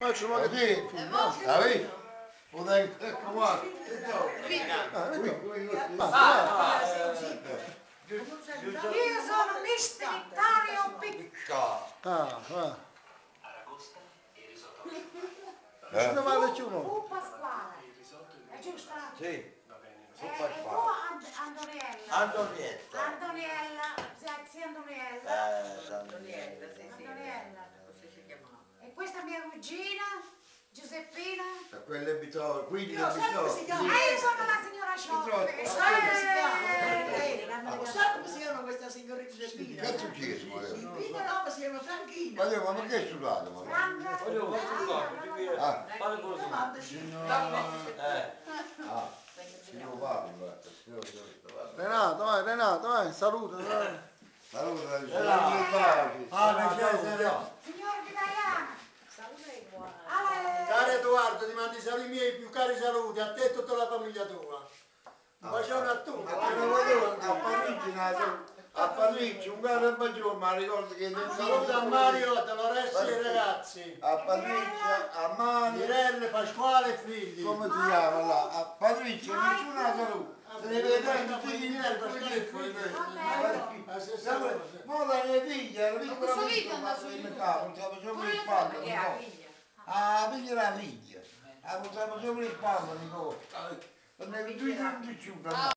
Faccio una che Ah, vedi? Io sono Mister Vittorio Picca. Dove vado più? Tu Pasquale. È giusto? Sì, E tu Antoniella. Antonietta. Antoniella. Zia Antoniella. Antonietta, Antoniella. E questa mia cugina Giuseppina. Quelle abitavo, quindi Io so come si chiama. E io sono la signora Ciocche. Sa come si chiama questa signorina che Giuseppina? cazzo chiesi, ma io? Vita no, si chiama Franchina. Ma io, ma che hai studiato? Ma? Franca. Ah, si lo parli, Renato, vai, saluta, dai. Saluta, Signor Vitaliano. Caro Edoardo, ti mandi i miei più cari saluti a te e tutta la famiglia tua. Un bacione a tutti. a Parricci, un caro bacione, ma ricordo che Saluta a Mario, a Lorenzo e ai ragazzi. a Parricci, a Mani, Mirelle, Pasquale e figli. come si chiama là? A Parricci, nessuna saluta. Se ne vede tutti i miei, Pasquale e figli. Ma la mia figlia, la piccola piccola, non sappiamo sopra il palmo, ah, figlia la figlia. Non sappiamo sopra il palmo, Nicola. Non è più giù,